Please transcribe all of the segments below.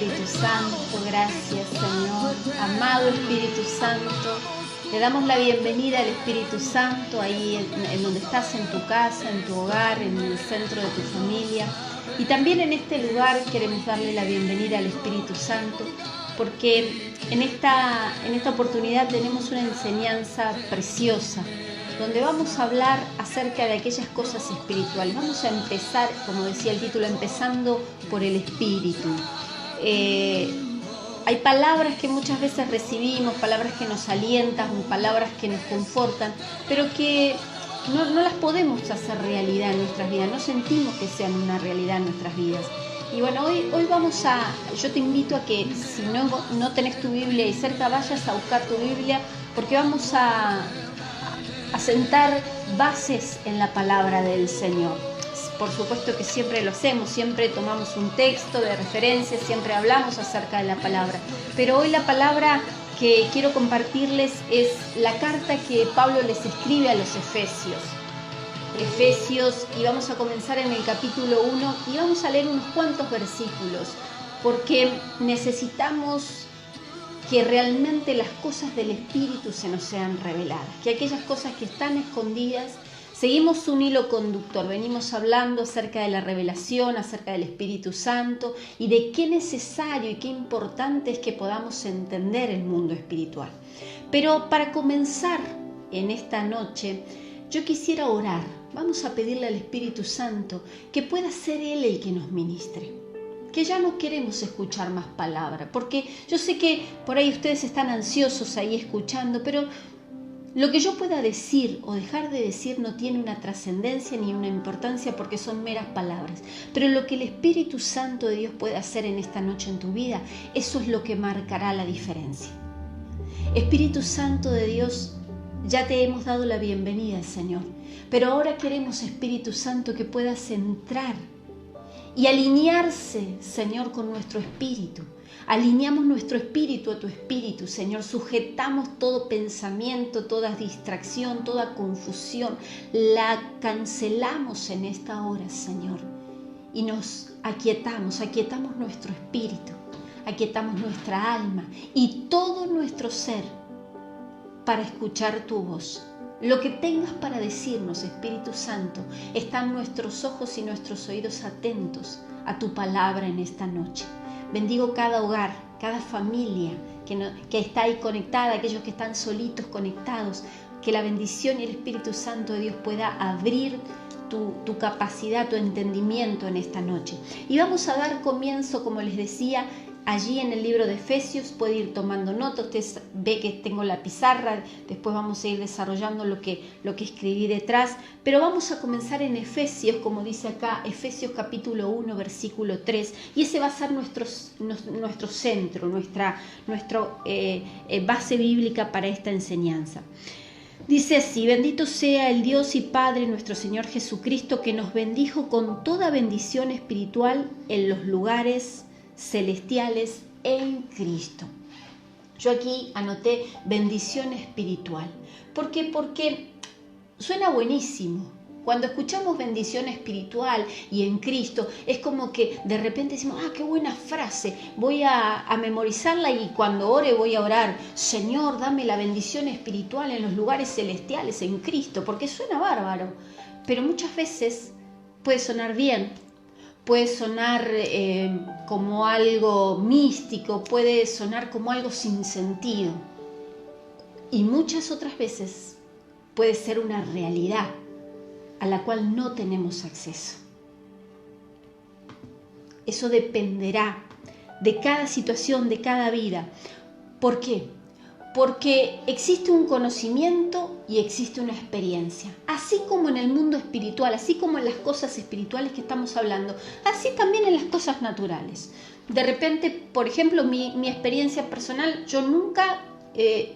Espíritu Santo, gracias Señor. Amado Espíritu Santo, le damos la bienvenida al Espíritu Santo ahí en donde estás, en tu casa, en tu hogar, en el centro de tu familia. Y también en este lugar queremos darle la bienvenida al Espíritu Santo porque en esta oportunidad tenemos una enseñanza preciosa donde vamos a hablar acerca de aquellas cosas espirituales. Vamos a empezar, como decía el título, empezando por el Espíritu. Hay palabras que muchas veces recibimos, palabras que nos alientan, palabras que nos confortan, pero que no las podemos hacer realidad en nuestras vidas, no sentimos que sean una realidad en nuestras vidas. Y bueno, hoy yo te invito a que si no tenés tu Biblia y cerca, vayas a buscar tu Biblia, porque vamos a sentar bases en la palabra del Señor. Por supuesto que siempre lo hacemos, siempre tomamos un texto de referencia, siempre hablamos acerca de la palabra. Pero hoy la palabra que quiero compartirles es la carta que Pablo les escribe a los Efesios. Y vamos a comenzar en el capítulo 1 y vamos a leer unos cuantos versículos, porque necesitamos que realmente las cosas del Espíritu se nos sean reveladas, que aquellas cosas que están escondidas, seguimos un hilo conductor, venimos hablando acerca de la revelación, acerca del Espíritu Santo y de qué necesario y qué importante es que podamos entender el mundo espiritual. Pero para comenzar en esta noche, yo quisiera orar, vamos a pedirle al Espíritu Santo que pueda ser Él el que nos ministre. Que ya no queremos escuchar más palabra, porque yo sé que por ahí ustedes están ansiosos ahí escuchando, pero lo que yo pueda decir o dejar de decir no tiene una trascendencia ni una importancia porque son meras palabras. Pero lo que el Espíritu Santo de Dios puede hacer en esta noche en tu vida, eso es lo que marcará la diferencia. Espíritu Santo de Dios, ya te hemos dado la bienvenida, Señor, pero ahora queremos, Espíritu Santo, que puedas entrar y alinearse, Señor, con nuestro espíritu. Alineamos nuestro espíritu a tu espíritu, Señor. Sujetamos todo pensamiento, toda distracción, toda confusión. La cancelamos en esta hora, Señor. Y nos aquietamos nuestro espíritu, aquietamos nuestra alma y todo nuestro ser para escuchar tu voz. Lo que tengas para decirnos, Espíritu Santo, están nuestros ojos y nuestros oídos atentos a tu palabra en esta noche. Bendigo cada hogar, cada familia que está ahí conectada, aquellos que están solitos conectados, que la bendición y el Espíritu Santo de Dios pueda abrir tu capacidad, tu entendimiento en esta noche. Y vamos a dar comienzo, como les decía, allí en el libro de Efesios. Puede ir tomando nota, usted ve que tengo la pizarra, después vamos a ir desarrollando lo que escribí detrás, pero vamos a comenzar en Efesios, como dice acá, Efesios capítulo 1, versículo 3, y ese va a ser nuestro centro, nuestra base bíblica para esta enseñanza. Dice así: bendito sea el Dios y Padre nuestro Señor Jesucristo, que nos bendijo con toda bendición espiritual en los lugares celestiales en Cristo. Yo aquí anoté bendición espiritual. ¿Por qué? Porque suena buenísimo. Cuando escuchamos bendición espiritual y en Cristo, es como que de repente decimos, qué buena frase, voy a memorizarla y cuando ore voy a orar, Señor, dame la bendición espiritual en los lugares celestiales en Cristo, porque suena bárbaro. Pero muchas veces puede sonar bien, puede sonar como algo místico, puede sonar como algo sin sentido. Y muchas otras veces puede ser una realidad a la cual no tenemos acceso. Eso dependerá de cada situación, de cada vida. ¿Por qué? Porque existe un conocimiento y existe una experiencia. Así como en el mundo espiritual, así como en las cosas espirituales que estamos hablando, así también en las cosas naturales. De repente, por ejemplo, mi experiencia personal, yo nunca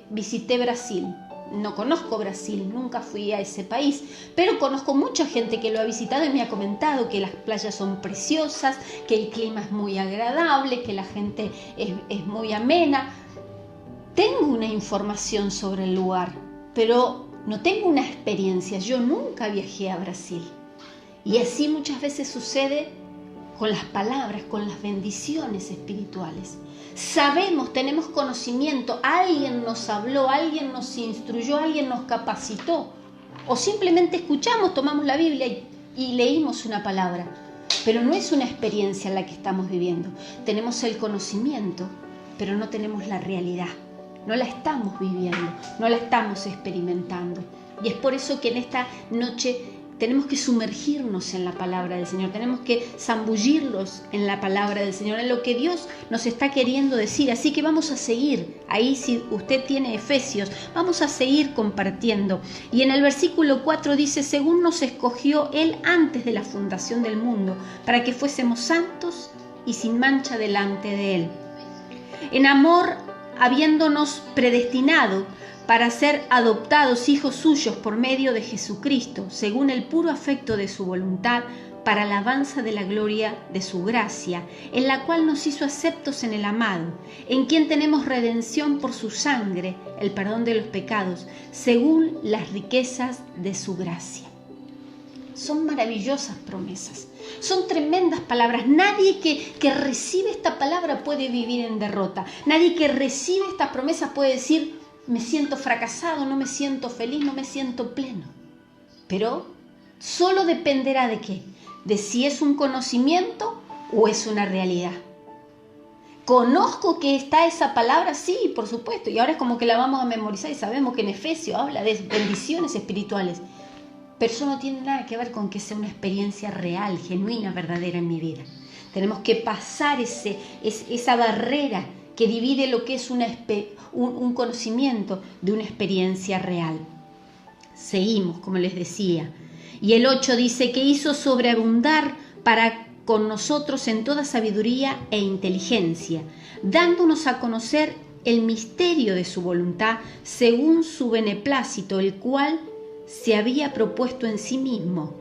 visité Brasil. No conozco Brasil, nunca fui a ese país, pero conozco mucha gente que lo ha visitado y me ha comentado que las playas son preciosas, que el clima es muy agradable, que la gente es muy amena. Tengo una información sobre el lugar, pero no tengo una experiencia. Yo nunca viajé a Brasil. Y así muchas veces sucede con las palabras, con las bendiciones espirituales. Sabemos, tenemos conocimiento, alguien nos habló, alguien nos instruyó, alguien nos capacitó. O simplemente escuchamos, tomamos la Biblia y leímos una palabra. Pero no es una experiencia la que estamos viviendo. Tenemos el conocimiento, pero no tenemos la realidad. No la estamos viviendo, no la estamos experimentando. Y es por eso que en esta noche tenemos que sumergirnos en la palabra del Señor, tenemos que zambullirlos en la palabra del Señor, en lo que Dios nos está queriendo decir. Así que vamos a seguir, ahí si usted tiene Efesios, vamos a seguir compartiendo. Y en el versículo 4 dice, según nos escogió Él antes de la fundación del mundo, para que fuésemos santos y sin mancha delante de Él. En amor, habiéndonos predestinado para ser adoptados hijos suyos por medio de Jesucristo, según el puro afecto de su voluntad, para alabanza de la gloria de su gracia, en la cual nos hizo aceptos en el amado, en quien tenemos redención por su sangre, el perdón de los pecados, según las riquezas de su gracia. Son maravillosas promesas, son tremendas palabras. Nadie que recibe esta palabra puede vivir en derrota. Nadie que recibe estas promesas puede decir, me siento fracasado, no me siento feliz, no me siento pleno. Pero solo dependerá de qué, de si es un conocimiento o es una realidad. ¿Conozco que está esa palabra? Sí, por supuesto. Y ahora es como que la vamos a memorizar y sabemos que en Efesios habla de bendiciones espirituales. Pero eso no tiene nada que ver con que sea una experiencia real, genuina, verdadera en mi vida. Tenemos que pasar esa barrera que divide lo que es un conocimiento de una experiencia real. Seguimos, como les decía. Y el 8 dice que hizo sobreabundar para con nosotros en toda sabiduría e inteligencia, dándonos a conocer el misterio de su voluntad según su beneplácito, el cual se había propuesto en sí mismo.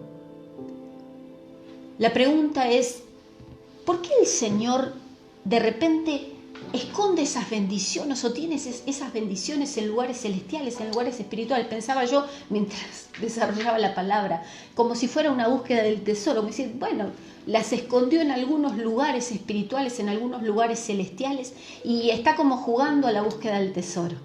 La pregunta es, ¿por qué el Señor de repente esconde esas bendiciones o tiene esas bendiciones en lugares celestiales, en lugares espirituales? Pensaba yo mientras desarrollaba la palabra, como si fuera una búsqueda del tesoro. Me decía, bueno, las escondió en algunos lugares espirituales, en algunos lugares celestiales, y está como jugando a la búsqueda del tesoro.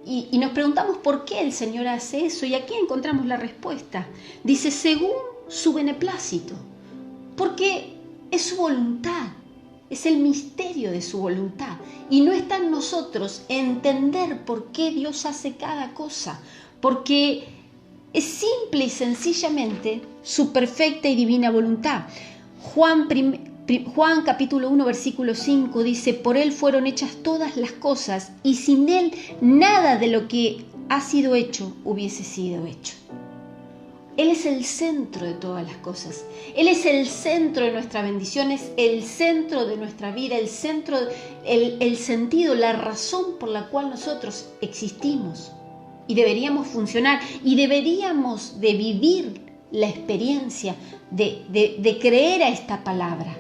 Y nos preguntamos por qué el Señor hace eso, y aquí encontramos la respuesta. Dice, según su beneplácito, porque es su voluntad. Es el misterio de su voluntad y no está en nosotros entender por qué Dios hace cada cosa, porque es simple y sencillamente su perfecta y divina voluntad. Juan capítulo 1 versículo 5 dice, por Él fueron hechas todas las cosas y sin Él nada de lo que ha sido hecho hubiese sido hecho. Él es el centro de todas las cosas. Él es el centro de nuestra bendición, es el centro de nuestra vida, el centro, el sentido, la razón por la cual nosotros existimos y deberíamos funcionar y deberíamos de vivir la experiencia de creer a esta palabra,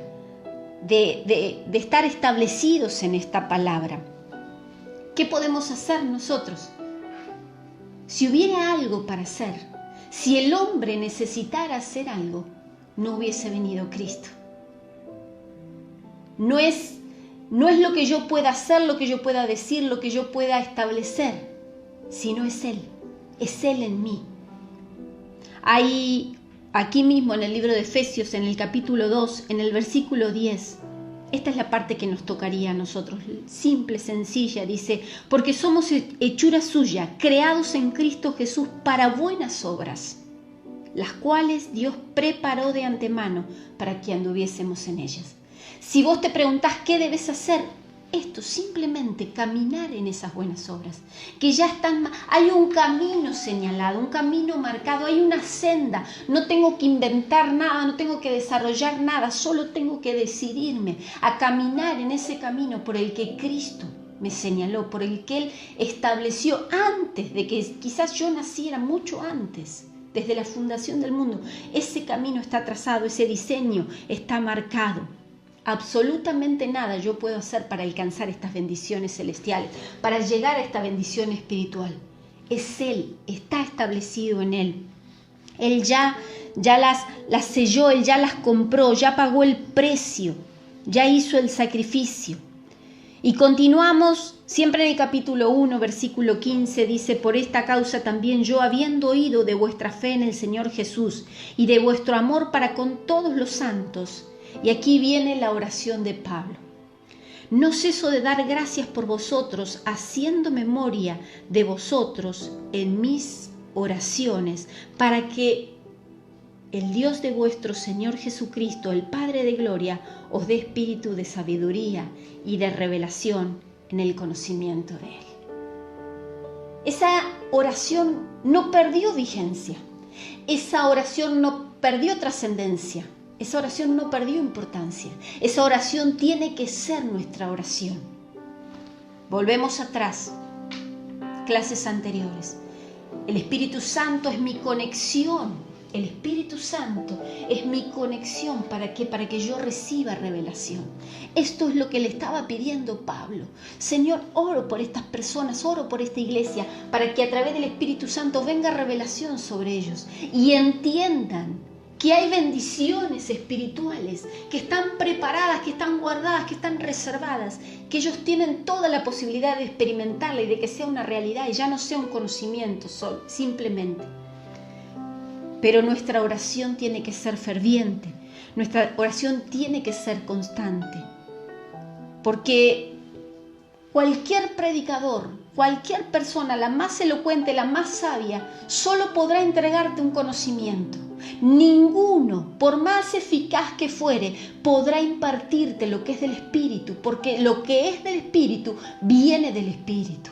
de estar establecidos en esta palabra. ¿Qué podemos hacer nosotros? Si hubiera algo para hacer, si el hombre necesitara hacer algo, no hubiese venido Cristo. No es lo que yo pueda hacer, lo que yo pueda decir, lo que yo pueda establecer, sino es Él en mí. Hay aquí mismo en el libro de Efesios, en el capítulo 2, en el versículo 10, esta es la parte que nos tocaría a nosotros, simple, sencilla, dice, porque somos hechura suya, creados en Cristo Jesús para buenas obras, las cuales Dios preparó de antemano para que anduviésemos en ellas. Si vos te preguntás qué debes hacer, esto, simplemente caminar en esas buenas obras, que ya están, hay un camino señalado, un camino marcado, hay una senda, no tengo que inventar nada, no tengo que desarrollar nada, solo tengo que decidirme a caminar en ese camino por el que Cristo me señaló, por el que Él estableció antes de que quizás yo naciera, mucho antes, desde la fundación del mundo. Ese camino está trazado, ese diseño está marcado. Absolutamente nada yo puedo hacer para alcanzar estas bendiciones celestiales, para llegar a esta bendición espiritual. Es Él, está establecido en Él. Él ya las selló, Él ya las compró, ya pagó el precio, ya hizo el sacrificio. Y continuamos, siempre en el capítulo 1, versículo 15, dice: por esta causa también yo, habiendo oído de vuestra fe en el Señor Jesús y de vuestro amor para con todos los santos. Y aquí viene la oración de Pablo. No ceso de dar gracias por vosotros, haciendo memoria de vosotros en mis oraciones, para que el Dios de vuestro Señor Jesucristo, el Padre de gloria, os dé espíritu de sabiduría y de revelación en el conocimiento de Él. Esa oración no perdió vigencia, esa oración no perdió trascendencia, esa oración no perdió importancia, esa oración tiene que ser nuestra oración. Volvemos atrás, clases anteriores. El Espíritu Santo es mi conexión. El Espíritu Santo es mi conexión. ¿Para qué? Para que yo reciba revelación. Esto es lo que le estaba pidiendo Pablo. Señor, oro por estas personas, oro por esta iglesia, para que a través del Espíritu Santo venga revelación sobre ellos y entiendan que hay bendiciones espirituales que están preparadas, que están guardadas, que están reservadas, que ellos tienen toda la posibilidad de experimentarla y de que sea una realidad y ya no sea un conocimiento solo, simplemente. Pero nuestra oración tiene que ser ferviente, nuestra oración tiene que ser constante, porque cualquier predicador, cualquier persona, la más elocuente, la más sabia, solo podrá entregarte un conocimiento. Ninguno, por más eficaz que fuere, podrá impartirte lo que es del Espíritu, porque lo que es del Espíritu viene del Espíritu.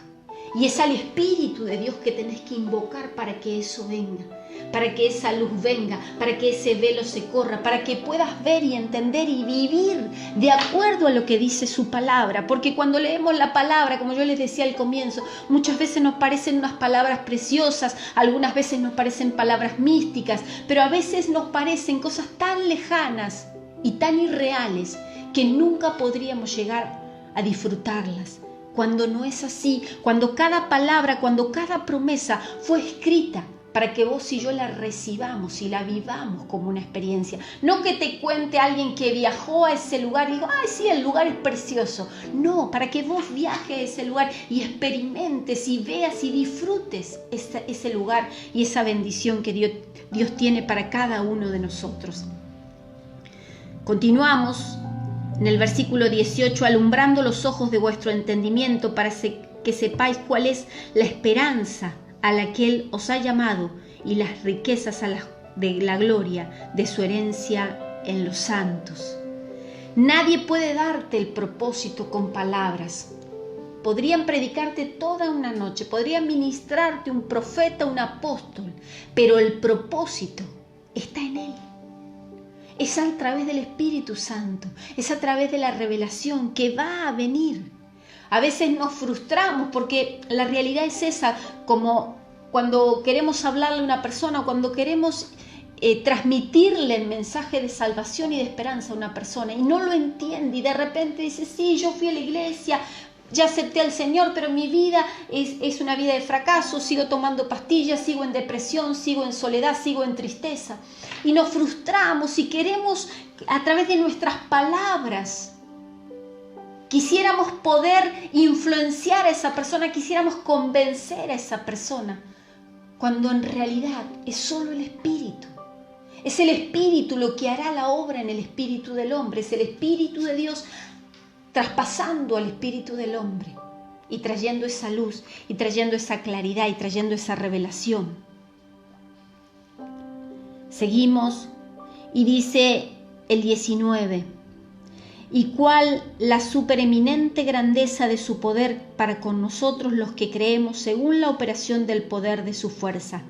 Y es al Espíritu de Dios que tenés que invocar para que eso venga, para que esa luz venga, para que ese velo se corra, para que puedas ver y entender y vivir de acuerdo a lo que dice su palabra. Porque cuando leemos la palabra, como yo les decía al comienzo, muchas veces nos parecen unas palabras preciosas, algunas veces nos parecen palabras místicas, pero a veces nos parecen cosas tan lejanas y tan irreales que nunca podríamos llegar a disfrutarlas. Cuando no es así, cuando cada palabra, cuando cada promesa fue escrita para que vos y yo la recibamos y la vivamos como una experiencia. No que te cuente alguien que viajó a ese lugar y digo, ay sí, el lugar es precioso. No, para que vos viajes a ese lugar y experimentes y veas y disfrutes ese lugar y esa bendición que Dios tiene para cada uno de nosotros. Continuamos. En el versículo 18, alumbrando los ojos de vuestro entendimiento para que sepáis cuál es la esperanza a la que Él os ha llamado y las riquezas de la gloria de su herencia en los santos. Nadie puede darte el propósito con palabras. Podrían predicarte toda una noche, podrían ministrarte un profeta, un apóstol, pero el propósito está en Él. Es a través del Espíritu Santo, es a través de la revelación que va a venir. A veces nos frustramos porque la realidad es esa, como cuando queremos hablarle a una persona, cuando queremos transmitirle el mensaje de salvación y de esperanza a una persona y no lo entiende y de repente dice, sí, yo fui a la iglesia, ya acepté al Señor, pero mi vida es una vida de fracaso, sigo tomando pastillas, sigo en depresión, sigo en soledad, sigo en tristeza. Y nos frustramos y queremos, a través de nuestras palabras, quisiéramos poder influenciar a esa persona, quisiéramos convencer a esa persona, cuando en realidad es solo el Espíritu. Es el Espíritu lo que hará la obra en el espíritu del hombre, es el Espíritu de Dios traspasando al espíritu del hombre y trayendo esa luz y trayendo esa claridad y trayendo esa revelación. Seguimos y dice el 19, y cuál la supereminente grandeza de su poder para con nosotros los que creemos según la operación del poder de su fuerza,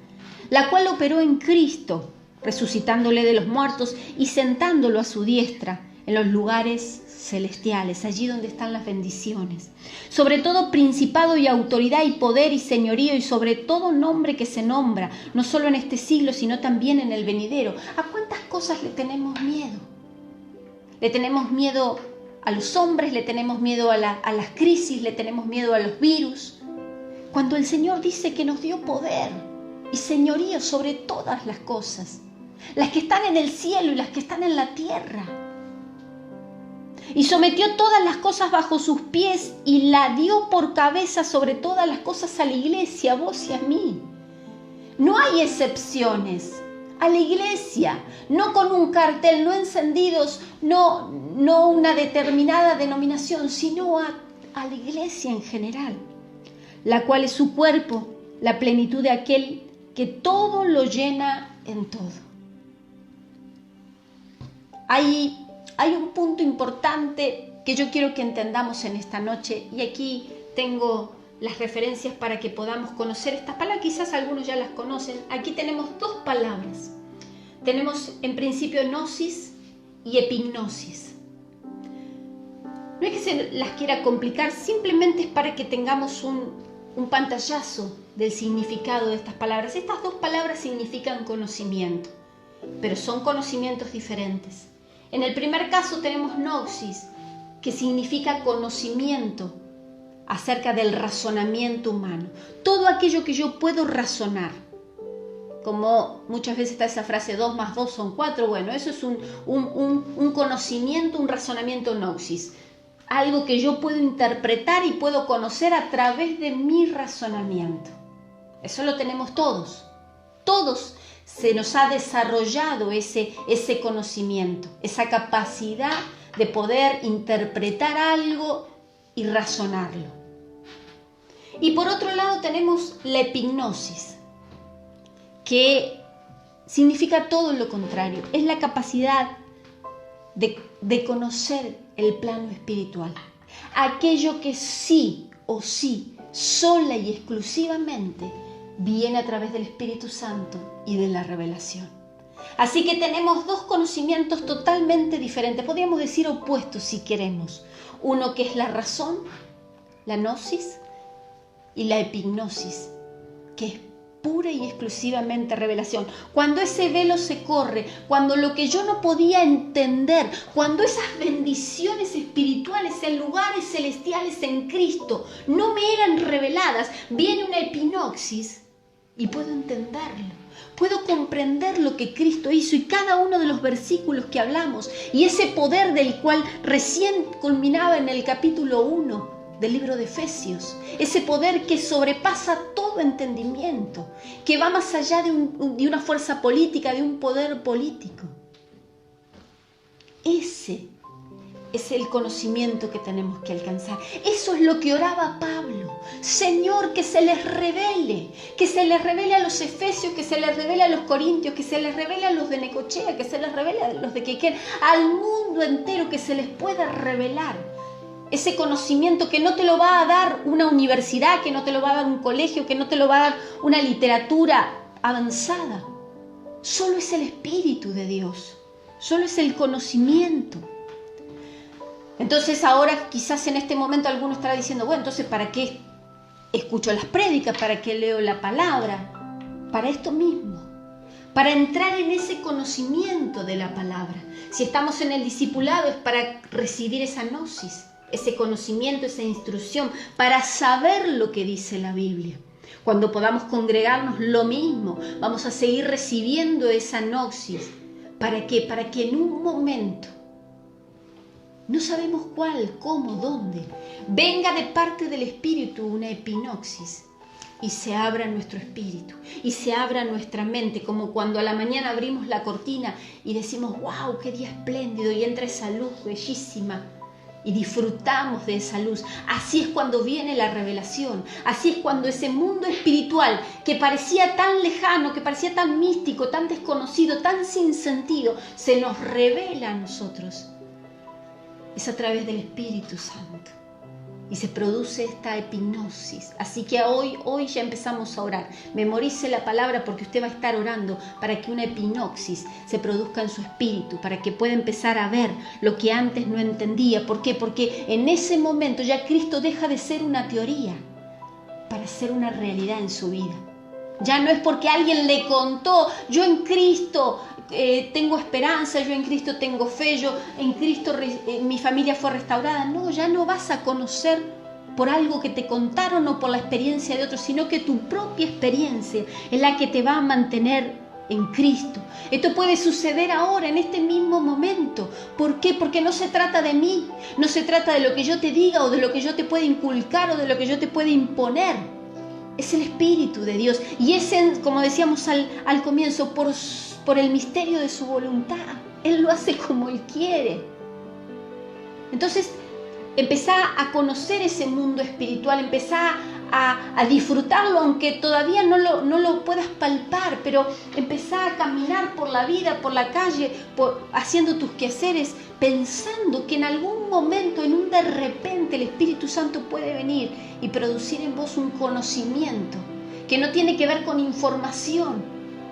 la cual operó en Cristo, resucitándole de los muertos y sentándolo a su diestra en los lugares celestiales, allí donde están las bendiciones, sobre todo principado y autoridad y poder y señorío y sobre todo nombre que se nombra, no solo en este siglo, sino también en el venidero. ¿A cuántas cosas le tenemos miedo? Le tenemos miedo a los hombres, le tenemos miedo a las crisis, le tenemos miedo a los virus, cuando el Señor dice que nos dio poder y señorío sobre todas las cosas, las que están en el cielo y las que están en la tierra. Y sometió todas las cosas bajo sus pies y la dio por cabeza sobre todas las cosas a la iglesia, a vos y a mí. No hay excepciones. A la iglesia, no con un cartel, no encendidos, no una determinada denominación, sino a la iglesia en general, la cual es su cuerpo, la plenitud de aquel que todo lo llena en todo. Hay un punto importante que yo quiero que entendamos en esta noche, y aquí tengo las referencias para que podamos conocer estas palabras. Quizás algunos ya las conocen. Aquí tenemos dos palabras. Tenemos en principio gnosis y epignosis. No es que se las quiera complicar, simplemente es para que tengamos un pantallazo del significado de estas palabras. Estas dos palabras significan conocimiento, pero son conocimientos diferentes. En el primer caso tenemos gnosis, que significa conocimiento acerca del razonamiento humano. Todo aquello que yo puedo razonar. Como muchas veces está esa frase, 2 más 2 son 4. Bueno, eso es un conocimiento, un razonamiento gnosis. Algo que yo puedo interpretar y puedo conocer a través de mi razonamiento. Eso lo tenemos todos. Todos se nos ha desarrollado ese conocimiento, esa capacidad de poder interpretar algo y razonarlo. Y por otro lado tenemos la epignosis, que significa todo lo contrario. Es la capacidad de conocer el plano espiritual. Aquello que sí o sí, sola y exclusivamente, viene a través del Espíritu Santo y de la revelación. Así que tenemos dos conocimientos totalmente diferentes, podríamos decir opuestos si queremos. Uno que es la razón, la gnosis, y la epignosis, que es pura y exclusivamente revelación. Cuando ese velo se corre, cuando lo que yo no podía entender, cuando esas bendiciones espirituales en lugares celestiales en Cristo no me eran reveladas, viene una epignosis y puedo entenderlo. Puedo comprender lo que Cristo hizo y cada uno de los versículos que hablamos y ese poder del cual recién culminaba en el capítulo 1 del libro de Efesios, ese poder que sobrepasa todo entendimiento, que va más allá de una fuerza política, de un poder político. Ese es el conocimiento que tenemos que alcanzar. Eso es lo que oraba Pablo. Señor, que se les revele a los efesios, que se les revele a los corintios, que se les revele a los de Necochea, que se les revele a los de Quequén, al mundo entero, que se les pueda revelar ese conocimiento que no te lo va a dar una universidad, que no te lo va a dar un colegio, que no te lo va a dar una literatura avanzada. Solo es el Espíritu de Dios, solo es el conocimiento. Entonces ahora quizás en este momento alguno estará diciendo, bueno, entonces ¿para qué escucho las prédicas? ¿Para qué leo la palabra? Para esto mismo, para entrar en ese conocimiento de la palabra. Si estamos en el discipulado es para recibir esa gnosis, ese conocimiento, esa instrucción, para saber lo que dice la Biblia. Cuando podamos congregarnos, lo mismo, vamos a seguir recibiendo esa gnosis. ¿Para qué? Para que en un momento, no sabemos cuál, cómo, dónde, venga de parte del Espíritu una epignosis y se abra nuestro espíritu y se abra nuestra mente, como cuando a la mañana abrimos la cortina y decimos, wow, qué día espléndido, y entra esa luz bellísima y disfrutamos de esa luz. Así es cuando viene la revelación, así es cuando ese mundo espiritual que parecía tan lejano, que parecía tan místico, tan desconocido, tan sin sentido, se nos revela a nosotros. Es a través del Espíritu Santo y se produce esta epignosis. Así que hoy ya empezamos a orar. Memorice la palabra porque usted va a estar orando para que una epignosis se produzca en su espíritu, para que pueda empezar a ver lo que antes no entendía. ¿Por qué? Porque en ese momento ya Cristo deja de ser una teoría para ser una realidad en su vida. Ya no es porque alguien le contó, yo en Cristo tengo esperanza, yo en Cristo tengo fe, yo en Cristo mi familia fue restaurada. No, ya no vas a conocer por algo que te contaron o por la experiencia de otros, sino que tu propia experiencia es la que te va a mantener en Cristo. Esto puede suceder ahora, en este mismo momento. ¿Por qué? Porque no se trata de mí, no se trata de lo que yo te diga o de lo que yo te pueda inculcar o de lo que yo te pueda imponer. Es el Espíritu de Dios y es, como decíamos al comienzo, por el misterio de su voluntad. Él lo hace como Él quiere. Entonces, empezá a conocer ese mundo espiritual, empezá a disfrutarlo, aunque todavía no lo puedas palpar, pero empezá a caminar por la vida, por la calle, haciendo tus quehaceres, pensando que en algún momento, en un de repente, el Espíritu Santo puede venir y producir en vos un conocimiento que no tiene que ver con información,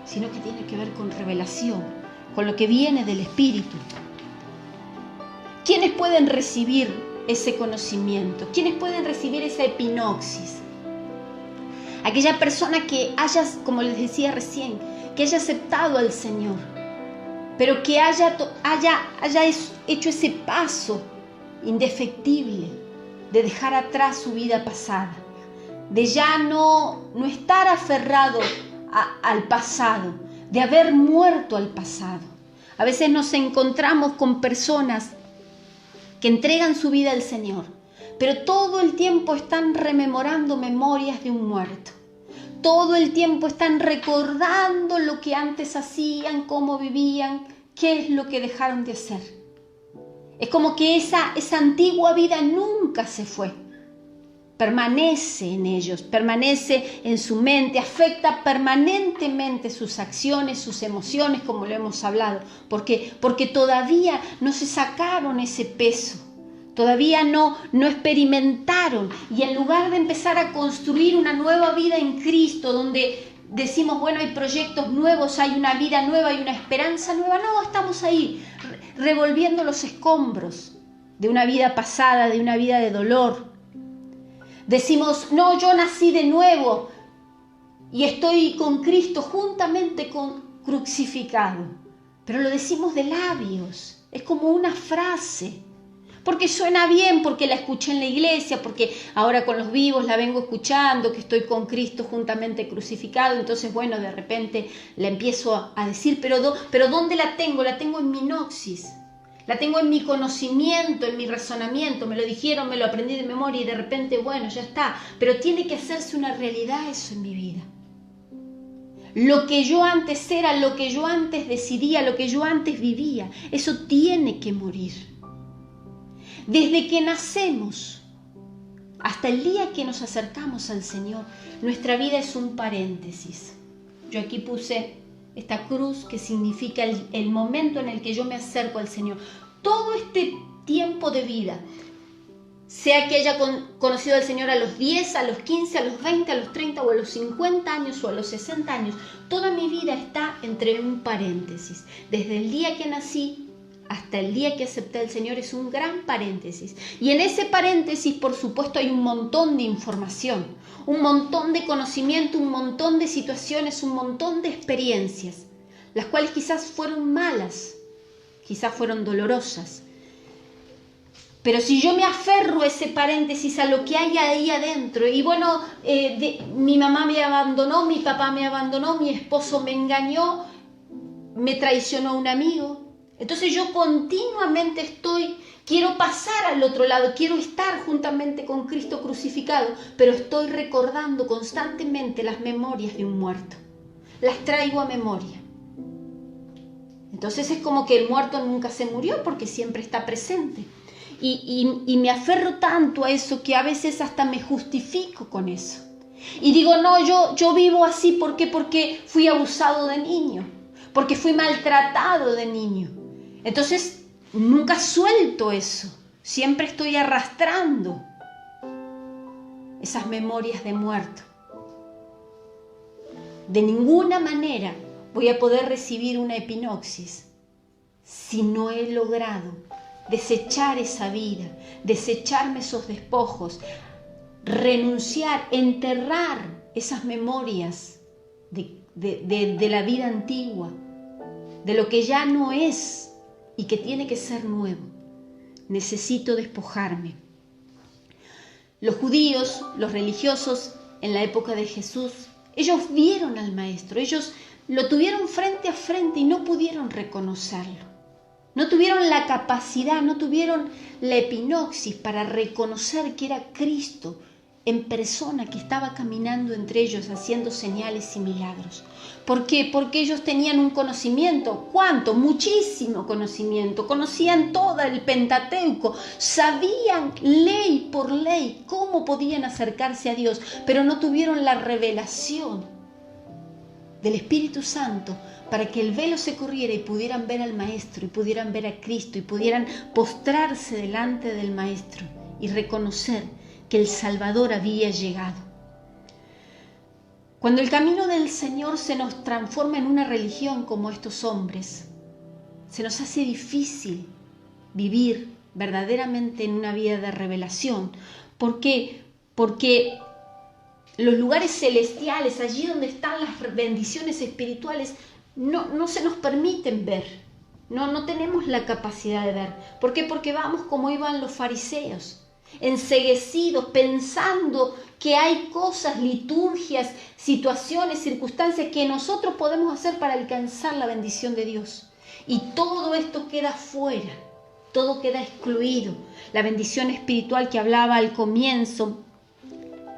sino que tiene que ver con revelación, con lo que viene del Espíritu. ¿Quiénes pueden recibir ese conocimiento? ¿Quiénes pueden recibir esa epinoxis? Aquella persona que haya, como les decía recién, que haya aceptado al Señor, pero que haya hecho ese paso indefectible de dejar atrás su vida pasada, de ya no estar aferrado al pasado, de haber muerto al pasado. A veces nos encontramos con personas que entregan su vida al Señor, pero todo el tiempo están rememorando memorias de un muerto. Todo el tiempo están recordando lo que antes hacían, cómo vivían, qué es lo que dejaron de hacer. Es como que esa antigua vida nunca se fue. Permanece en ellos, permanece en su mente, afecta permanentemente sus acciones, sus emociones, como lo hemos hablado. ¿Por qué? Porque todavía no se sacaron ese peso, todavía no experimentaron. Y en lugar de empezar a construir una nueva vida en Cristo, donde decimos, bueno, hay proyectos nuevos, hay una vida nueva, hay una esperanza nueva, no, estamos ahí revolviendo los escombros de una vida pasada, de una vida de dolor. Decimos, no, yo nací de nuevo y estoy con Cristo juntamente crucificado. Pero lo decimos de labios, es como una frase, porque suena bien, porque la escuché en la iglesia, porque ahora con los vivos la vengo escuchando, que estoy con Cristo juntamente crucificado. Entonces, bueno, de repente la empiezo a decir, pero ¿dónde la tengo? La tengo en mi noxis. La tengo en mi conocimiento, en mi razonamiento, me lo dijeron, me lo aprendí de memoria y de repente, bueno, ya está. Pero tiene que hacerse una realidad eso en mi vida. Lo que yo antes era, lo que yo antes decidía, lo que yo antes vivía, eso tiene que morir. Desde que nacemos hasta el día que nos acercamos al Señor, nuestra vida es un paréntesis. Yo aquí puse esta cruz que significa el momento en el que yo me acerco al Señor. Todo este tiempo de vida, sea que haya conocido al Señor a los 10, a los 15, a los 20, a los 30 o a los 50 años o a los 60 años, toda mi vida está entre un paréntesis. Desde el día que nací hasta el día que acepté al Señor es un gran paréntesis. Y en ese paréntesis, por supuesto, hay un montón de información, un montón de conocimiento, un montón de situaciones, un montón de experiencias, las cuales quizás fueron malas, quizás fueron dolorosas. Pero si yo me aferro a ese paréntesis, a lo que hay ahí adentro, y bueno, mi mamá me abandonó, mi papá me abandonó, mi esposo me engañó, me traicionó un amigo. Entonces yo continuamente quiero pasar al otro lado, quiero estar juntamente con Cristo crucificado, pero estoy recordando constantemente las memorias de un muerto. Las traigo a memoria. Entonces es como que el muerto nunca se murió porque siempre está presente. Y me aferro tanto a eso que a veces hasta me justifico con eso. Y digo, no, yo vivo así, ¿por qué? Porque fui abusado de niño, porque fui maltratado de niño. Entonces nunca suelto eso, siempre estoy arrastrando esas memorias de muerto. De ninguna manera voy a poder recibir una epinoxis si no he logrado desechar esa vida, desecharme esos despojos, renunciar, enterrar esas memorias de la vida antigua, de lo que ya no es y que tiene que ser nuevo. Necesito despojarme. Los judíos, los religiosos en la época de Jesús, ellos vieron al Maestro, ellos lo tuvieron frente a frente y no pudieron reconocerlo. No tuvieron la capacidad, no tuvieron la epinoxis para reconocer que era Cristo en persona que estaba caminando entre ellos haciendo señales y milagros. ¿Por qué? Porque ellos tenían un conocimiento. ¿Cuánto? Muchísimo conocimiento. Conocían todo el Pentateuco. Sabían ley por ley cómo podían acercarse a Dios, pero no tuvieron la revelación del Espíritu Santo para que el velo se corriera y pudieran ver al Maestro, y pudieran ver a Cristo, y pudieran postrarse delante del Maestro y reconocer que el Salvador había llegado. Cuando el camino del Señor se nos transforma en una religión como estos hombres, se nos hace difícil vivir verdaderamente en una vida de revelación. ¿Por qué? Porque los lugares celestiales, allí donde están las bendiciones espirituales, no se nos permiten ver. No tenemos la capacidad de ver. ¿Por qué? Porque vamos como iban los fariseos, enceguecidos, pensando que hay cosas, liturgias, situaciones, circunstancias que nosotros podemos hacer para alcanzar la bendición de Dios. Y todo esto queda fuera, todo queda excluido. La bendición espiritual que hablaba al comienzo,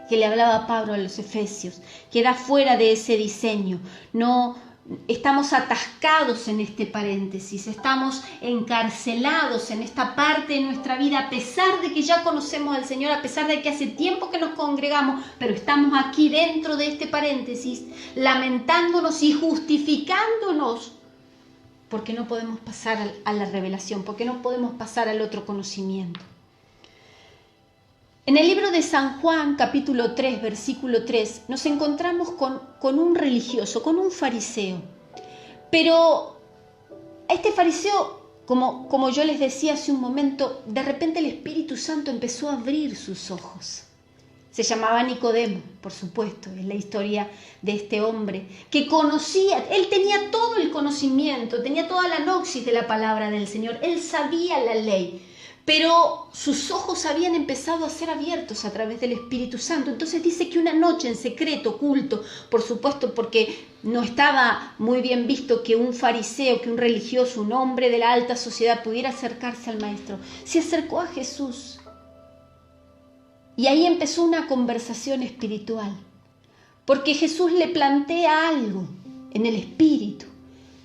que le hablaba Pablo a los Efesios, queda fuera de ese diseño. No estamos atascados en este paréntesis, estamos encarcelados en esta parte de nuestra vida, a pesar de que ya conocemos al Señor, a pesar de que hace tiempo que nos congregamos, pero estamos aquí dentro de este paréntesis, lamentándonos y justificándonos porque no podemos pasar a la revelación, porque no podemos pasar al otro conocimiento. En el libro de San Juan, capítulo 3, versículo 3, nos encontramos con un religioso, con un fariseo. Pero este fariseo, como yo les decía hace un momento, de repente el Espíritu Santo empezó a abrir sus ojos. Se llamaba Nicodemo, por supuesto, es la historia de este hombre que conocía, él tenía todo el conocimiento, tenía toda la noxis de la palabra del Señor, él sabía la ley. Pero sus ojos habían empezado a ser abiertos a través del Espíritu Santo. Entonces dice que una noche en secreto, oculto, por supuesto porque no estaba muy bien visto que un fariseo, que un religioso, un hombre de la alta sociedad pudiera acercarse al Maestro, se acercó a Jesús. Y ahí empezó una conversación espiritual. Porque Jesús le plantea algo en el Espíritu.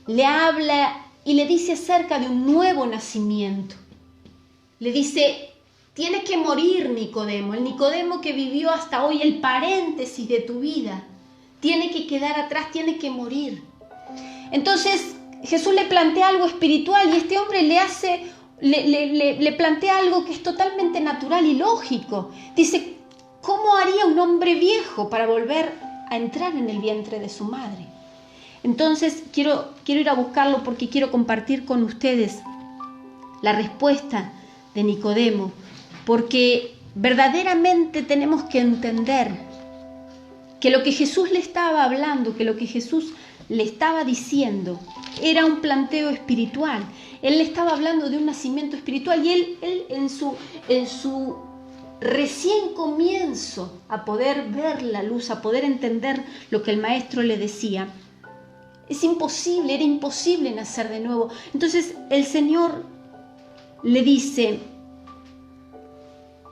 Le habla y le dice acerca de un nuevo nacimiento. Le dice, tienes que morir, Nicodemo. El Nicodemo que vivió hasta hoy, el paréntesis de tu vida, tiene que quedar atrás, tiene que morir. Entonces Jesús le plantea algo espiritual y este hombre le plantea algo que es totalmente natural y lógico. Dice, ¿cómo haría un hombre viejo para volver a entrar en el vientre de su madre? Entonces quiero ir a buscarlo porque quiero compartir con ustedes la respuesta de Nicodemo, porque verdaderamente tenemos que entender que lo que Jesús le estaba hablando, que lo que Jesús le estaba diciendo era un planteo espiritual. Él le estaba hablando de un nacimiento espiritual y él en su recién comienzo a poder ver la luz, a poder entender lo que el Maestro le decía, era imposible nacer de nuevo. Entonces el Señor le dice,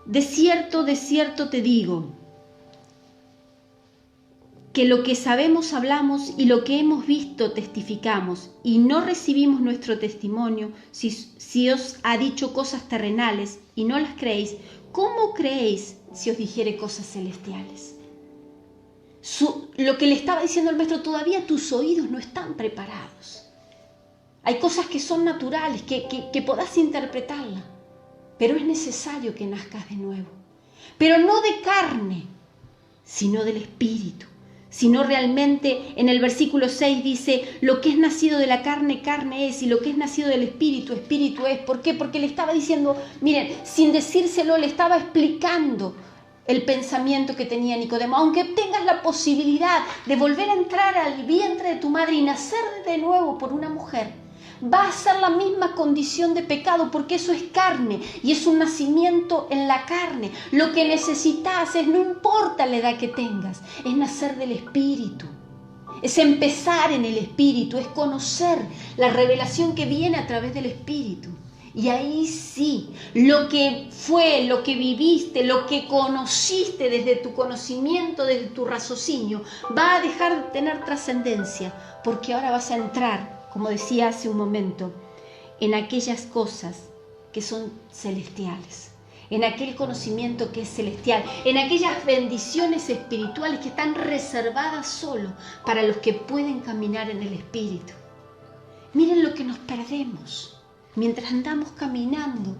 de cierto te digo, que lo que sabemos hablamos y lo que hemos visto testificamos, y no recibimos nuestro testimonio si os ha dicho cosas terrenales y no las creéis. ¿Cómo creéis si os dijere cosas celestiales? Lo que le estaba diciendo el Maestro, todavía tus oídos no están preparados. Hay cosas que son naturales, que podás interpretarlas, pero es necesario que nazcas de nuevo. Pero no de carne, sino del Espíritu. Sino realmente en el versículo 6 dice, lo que es nacido de la carne, carne es, y lo que es nacido del Espíritu, Espíritu es. ¿Por qué? Porque le estaba diciendo, miren, sin decírselo, le estaba explicando el pensamiento que tenía Nicodemo. Aunque tengas la posibilidad de volver a entrar al vientre de tu madre y nacer de nuevo por una mujer, va a ser la misma condición de pecado, porque eso es carne y es un nacimiento en la carne. Lo que necesitas es, no importa la edad que tengas, es nacer del Espíritu. Es empezar en el Espíritu, es conocer la revelación que viene a través del Espíritu. Y ahí sí, lo que fue, lo que viviste, lo que conociste desde tu conocimiento, desde tu raciocinio, va a dejar de tener trascendencia, porque ahora vas a entrar, como decía hace un momento, en aquellas cosas que son celestiales, en aquel conocimiento que es celestial, en aquellas bendiciones espirituales que están reservadas solo para los que pueden caminar en el Espíritu. Miren lo que nos perdemos mientras andamos caminando,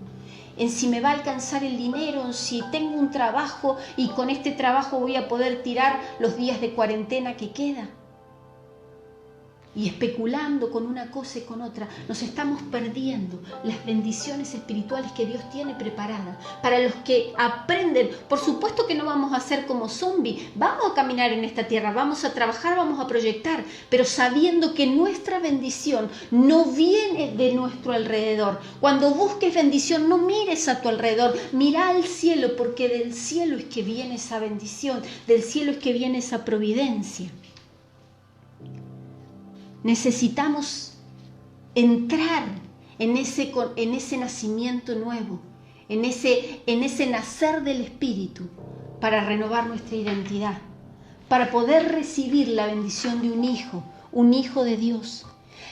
en si me va a alcanzar el dinero, en si tengo un trabajo y con este trabajo voy a poder tirar los días de cuarentena que queda. Y especulando con una cosa y con otra, nos estamos perdiendo las bendiciones espirituales que Dios tiene preparadas para los que aprenden. Por supuesto que no vamos a ser como zombies, vamos a caminar en esta tierra, vamos a trabajar, vamos a proyectar, pero sabiendo que nuestra bendición no viene de nuestro alrededor. Cuando busques bendición, no mires a tu alrededor, mira al cielo, porque del cielo es que viene esa bendición, del cielo es que viene esa providencia. Necesitamos entrar en ese nacimiento nuevo, en ese nacer del Espíritu, para renovar nuestra identidad, para poder recibir la bendición de un hijo de Dios.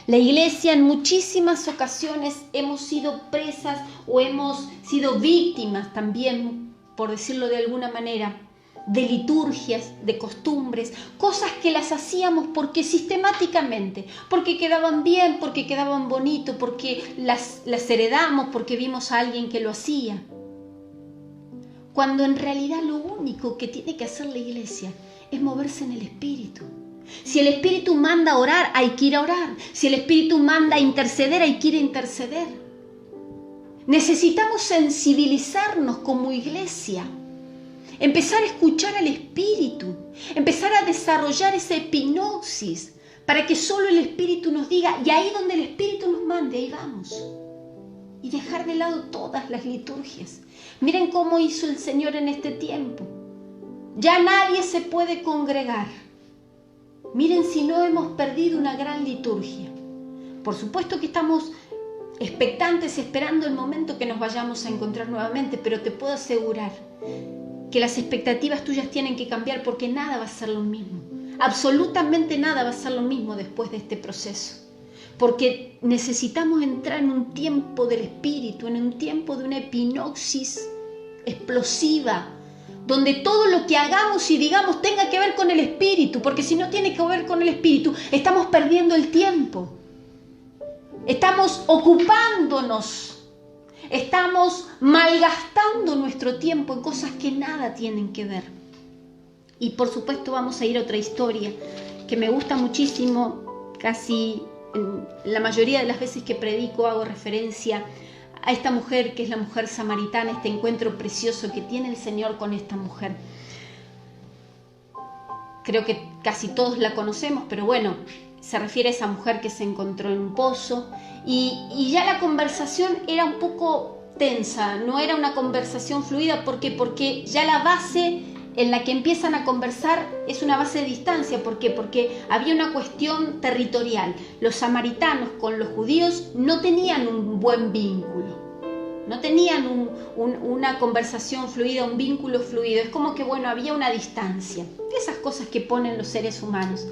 La iglesia en muchísimas ocasiones hemos sido presas o hemos sido víctimas también, por decirlo de alguna manera, de liturgias, de costumbres, cosas que las hacíamos porque sistemáticamente, porque quedaban bien, porque quedaban bonito, porque las heredamos, porque vimos a alguien que lo hacía. Cuando en realidad lo único que tiene que hacer la iglesia es moverse en el Espíritu. Si el Espíritu manda a orar, hay que ir a orar. Si el Espíritu manda a interceder, hay que ir a interceder. Necesitamos sensibilizarnos como iglesia. Empezar a escuchar al Espíritu, empezar a desarrollar esa epinosis para que solo el Espíritu nos diga, y ahí donde el Espíritu nos mande, ahí vamos. Y dejar de lado todas las liturgias. Miren cómo hizo el Señor en este tiempo. Ya nadie se puede congregar. Miren si no hemos perdido una gran liturgia. Por supuesto que estamos expectantes, esperando el momento que nos vayamos a encontrar nuevamente, pero te puedo asegurar que las expectativas tuyas tienen que cambiar, porque nada va a ser lo mismo. Absolutamente nada va a ser lo mismo después de este proceso. Porque necesitamos entrar en un tiempo del Espíritu, en un tiempo de una epinoxis explosiva, donde todo lo que hagamos y digamos tenga que ver con el Espíritu, porque si no tiene que ver con el Espíritu, estamos perdiendo el tiempo. Estamos ocupándonos. Estamos malgastando nuestro tiempo en cosas que nada tienen que ver. Y por supuesto vamos a ir a otra historia que me gusta muchísimo. Casi en la mayoría de las veces que predico hago referencia a esta mujer, que es la mujer samaritana, este encuentro precioso que tiene el Señor con esta mujer. Creo que casi todos la conocemos, pero bueno, se refiere a esa mujer que se encontró en un pozo y ya la conversación era un poco tensa, no era una conversación fluida. ¿Por qué? Porque ya la base en la que empiezan a conversar es una base de distancia. ¿Por qué? Porque había una cuestión territorial. Los samaritanos con los judíos no tenían un buen vínculo, no tenían una conversación fluida, un vínculo fluido. Es como que, bueno, había una distancia. Esas cosas que ponen los seres humanos.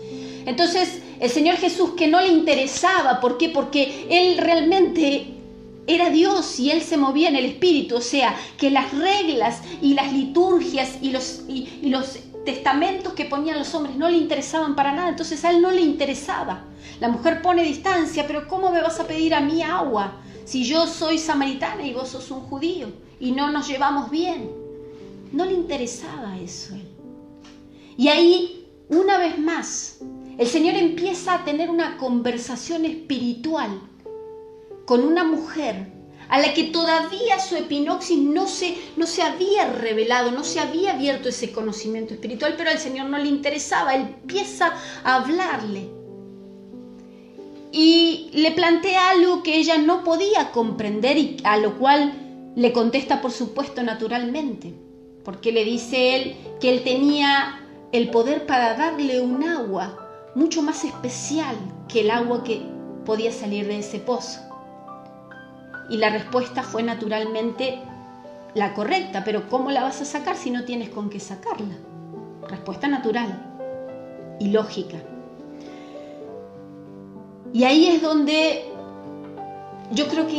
Entonces, el Señor Jesús, que no le interesaba, ¿por qué? Porque Él realmente era Dios y Él se movía en el Espíritu. O sea, que las reglas y las liturgias y los testamentos que ponían los hombres no le interesaban para nada. Entonces a Él no le interesaba. La mujer pone distancia, pero ¿cómo me vas a pedir a mí agua si yo soy samaritana y vos sos un judío y no nos llevamos bien? No le interesaba eso a Él. Y ahí, una vez más, el Señor empieza a tener una conversación espiritual con una mujer a la que todavía su epinoxis no se había revelado, no se había abierto ese conocimiento espiritual, pero al Señor no le interesaba. Él empieza a hablarle. y le plantea algo que ella no podía comprender y a lo cual le contesta, por supuesto, naturalmente, porque le dice él que él tenía el poder para darle un agua mucho más especial que el agua que podía salir de ese pozo. Y la respuesta fue naturalmente la correcta, pero ¿cómo la vas a sacar si no tienes con qué sacarla? Respuesta natural y lógica. Y ahí es donde yo creo que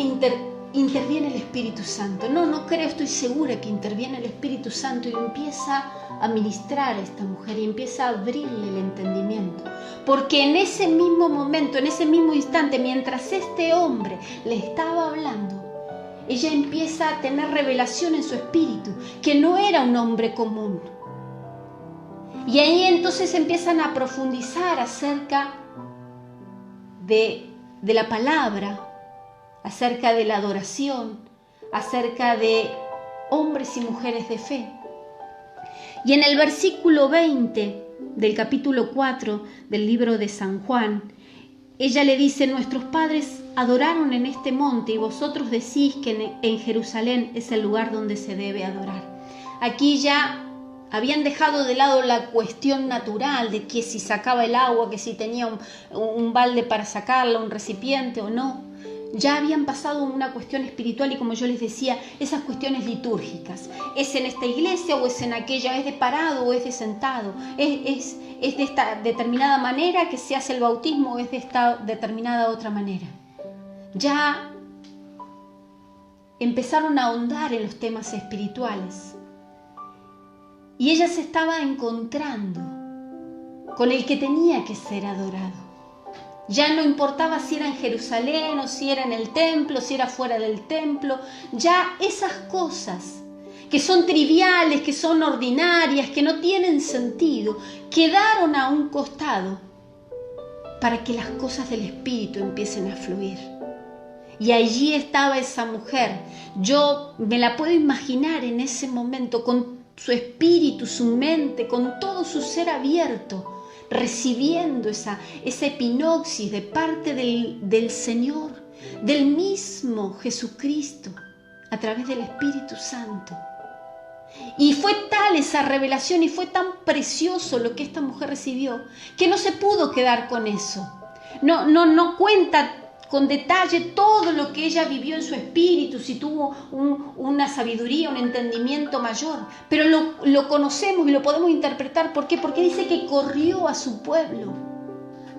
interviene el Espíritu Santo. No creo, estoy segura que interviene el Espíritu Santo y empieza a ministrar a esta mujer y empieza a abrirle el entendimiento. Porque en ese mismo momento, en ese mismo instante, mientras este hombre le estaba hablando, ella empieza a tener revelación en su espíritu, que no era un hombre común. Y ahí entonces empiezan a profundizar acerca de la palabra, acerca de la adoración, acerca de hombres y mujeres de fe. Y en el versículo 20 del capítulo 4 del libro de San Juan, ella le dice: nuestros padres adoraron en este monte y vosotros decís que en Jerusalén es el lugar donde se debe adorar. Aquí ya habían dejado de lado la cuestión natural de que si sacaba el agua, que si tenía un balde para sacarla, un recipiente o no. Ya habían pasado una cuestión espiritual y, como yo les decía, esas cuestiones litúrgicas. ¿Es en esta iglesia o es en aquella? ¿Es de parado o es de sentado? ¿Es de esta determinada manera que se hace el bautismo o es de esta determinada otra manera? Ya empezaron a ahondar en los temas espirituales. Y ella se estaba encontrando con el que tenía que ser adorado. Ya no importaba si era en Jerusalén o si era en el templo, si era fuera del templo. Ya esas cosas que son triviales, que son ordinarias, que no tienen sentido, quedaron a un costado para que las cosas del Espíritu empiecen a fluir. Y allí estaba esa mujer. Yo me la puedo imaginar en ese momento con su espíritu, su mente, con todo su ser abierto, recibiendo esa epinoxis de parte del Señor, del mismo Jesucristo, a través del Espíritu Santo. Y fue tal esa revelación y fue tan precioso lo que esta mujer recibió, que no se pudo quedar con eso. No cuenta con detalle todo lo que ella vivió en su espíritu, si tuvo una sabiduría, un entendimiento mayor, pero lo conocemos y lo podemos interpretar. ¿Por qué? Porque dice que corrió a su pueblo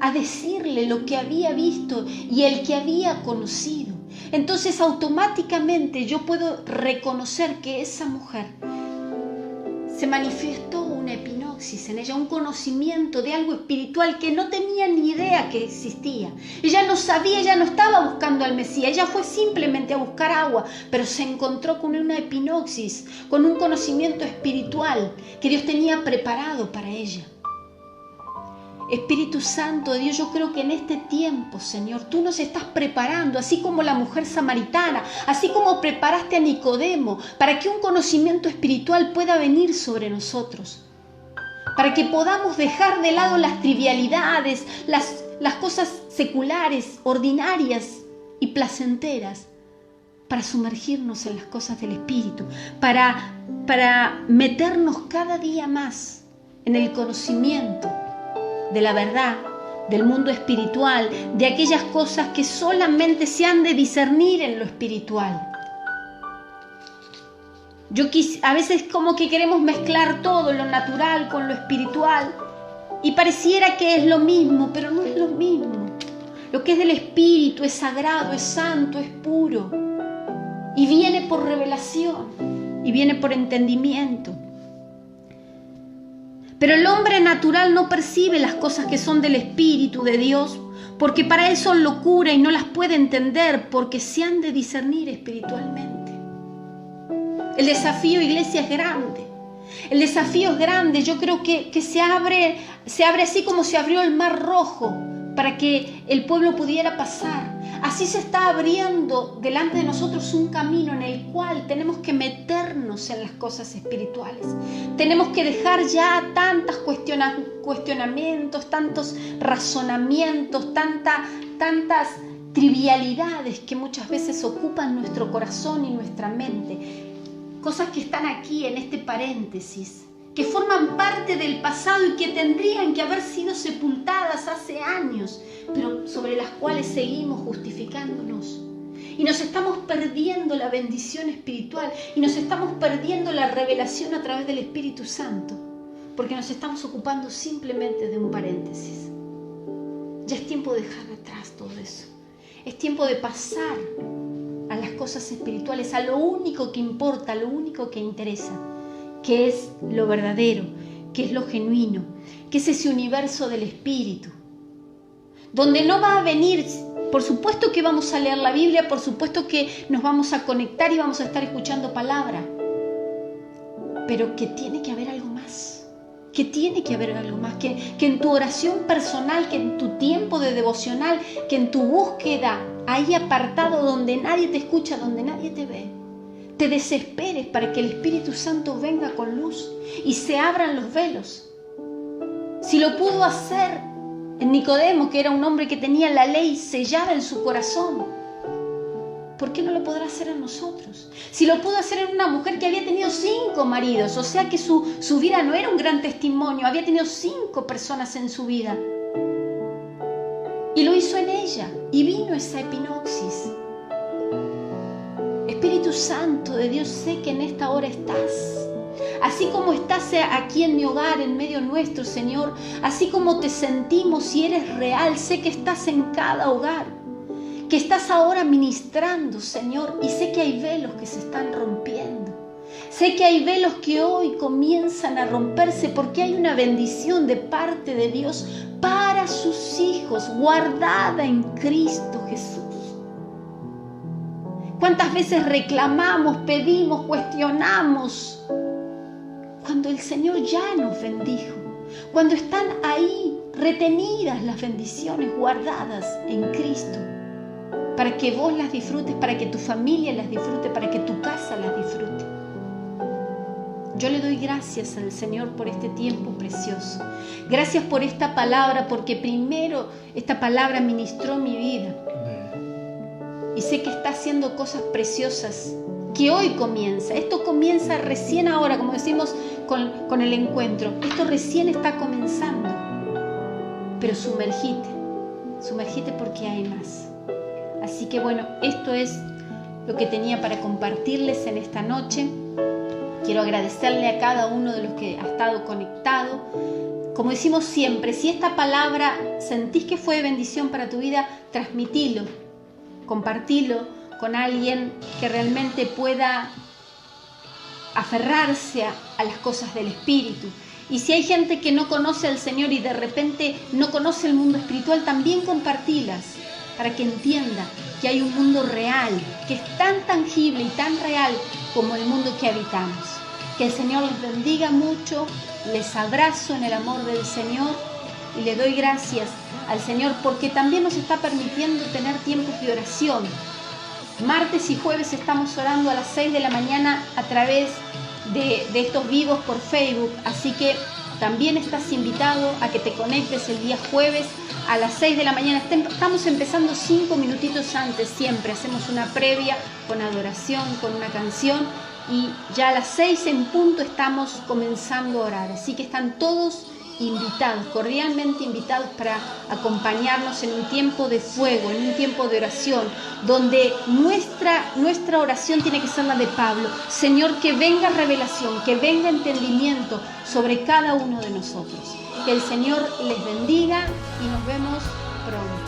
a decirle lo que había visto y el que había conocido. Entonces automáticamente yo puedo reconocer que esa mujer se manifestó una epinoxis en ella, un conocimiento de algo espiritual que no tenía ni idea que existía. Ella no sabía, ella no estaba buscando al Mesías, ella fue simplemente a buscar agua, pero se encontró con una epinoxis, con un conocimiento espiritual que Dios tenía preparado para ella. Espíritu Santo de Dios, yo creo que en este tiempo, Señor, tú nos estás preparando, así como la mujer samaritana, así como preparaste a Nicodemo, para que un conocimiento espiritual pueda venir sobre nosotros, para que podamos dejar de lado las trivialidades, las cosas seculares, ordinarias y placenteras, para sumergirnos en las cosas del Espíritu, para meternos cada día más en el conocimiento de la verdad, del mundo espiritual, de aquellas cosas que solamente se han de discernir en lo espiritual. A veces como que queremos mezclar todo, lo natural con lo espiritual, y pareciera que es lo mismo, pero no es lo mismo. Lo que es del espíritu es sagrado, es santo, es puro, y viene por revelación, y viene por entendimiento. Pero el hombre natural no percibe las cosas que son del Espíritu de Dios, porque para él son locura y no las puede entender, porque se han de discernir espiritualmente. El desafío, iglesia, es grande. El desafío es grande. Yo creo que se abre así como se abrió el Mar Rojo para que el pueblo pudiera pasar. Así se está abriendo delante de nosotros un camino en el cual tenemos que meternos en las cosas espirituales. Tenemos que dejar ya tantos cuestionamientos, tantos razonamientos, tantas trivialidades que muchas veces ocupan nuestro corazón y nuestra mente. Cosas que están aquí en este paréntesis, que forman parte del pasado y que tendrían que haber sido sepultadas hace años, pero sobre las cuales seguimos justificándonos. Y nos estamos perdiendo la bendición espiritual y nos estamos perdiendo la revelación a través del Espíritu Santo, porque nos estamos ocupando simplemente de un paréntesis. Ya es tiempo de dejar atrás todo eso. Es tiempo de pasar a las cosas espirituales, a lo único que importa, a lo único que interesa, que es lo verdadero, que es lo genuino, que es ese universo del Espíritu, donde no va a venir, por supuesto que vamos a leer la Biblia, por supuesto que nos vamos a conectar y vamos a estar escuchando palabra, pero que tiene que haber algo más, que en tu oración personal, que en tu tiempo de devocional, que en tu búsqueda, ahí apartado donde nadie te escucha, donde nadie te ve, te desesperes para que el Espíritu Santo venga con luz y se abran los velos. Si lo pudo hacer en Nicodemo, que era un hombre que tenía la ley sellada en su corazón, ¿por qué no lo podrá hacer en nosotros? Si lo pudo hacer en una mujer que había tenido 5 maridos, o sea que su vida no era un gran testimonio, había tenido 5 personas en su vida. Y lo hizo en ella, y vino esa epinoxis. Espíritu Santo de Dios, sé que en esta hora estás. Así como estás aquí en mi hogar, en medio nuestro, Señor, así como te sentimos y eres real, sé que estás en cada hogar, que estás ahora ministrando, Señor, y sé que hay velos que se están rompiendo. Sé que hay velos que hoy comienzan a romperse porque hay una bendición de parte de Dios para sus hijos, guardada en Cristo Jesús. ¿Cuántas veces reclamamos, pedimos, cuestionamos? Cuando el Señor ya nos bendijo, cuando están ahí retenidas las bendiciones guardadas en Cristo, para que vos las disfrutes, para que tu familia las disfrute, para que tu casa las disfrute. Yo le doy gracias al Señor por este tiempo precioso. Gracias por esta palabra, porque primero esta palabra ministró mi vida. Y sé que está haciendo cosas preciosas, que hoy comienza. Esto comienza recién ahora, como decimos con el encuentro. Esto recién está comenzando. Pero sumergite porque hay más. Así que bueno, esto es lo que tenía para compartirles en esta noche. Quiero agradecerle a cada uno de los que ha estado conectado. Como decimos siempre, si esta palabra sentís que fue de bendición para tu vida, transmitilo, compartilo con alguien que realmente pueda aferrarse a las cosas del Espíritu. Y si hay gente que no conoce al Señor y de repente no conoce el mundo espiritual, también compartilas para que entienda que hay un mundo real, que es tan tangible y tan real como el mundo que habitamos. Que el Señor les bendiga mucho, les abrazo en el amor del Señor y le doy gracias al Señor porque también nos está permitiendo tener tiempos de oración. Martes y jueves estamos orando a las 6 de la mañana a través de estos vivos por Facebook, así que también estás invitado a que te conectes el día jueves a las 6 de la mañana. Estamos empezando 5 minutitos antes, siempre hacemos una previa con adoración, con una canción, y ya a las 6 en punto estamos comenzando a orar, así que están todos invitados, cordialmente invitados para acompañarnos en un tiempo de fuego, en un tiempo de oración, donde nuestra oración tiene que ser la de Pablo. Señor, que venga revelación, que venga entendimiento sobre cada uno de nosotros. Que el Señor les bendiga y nos vemos pronto.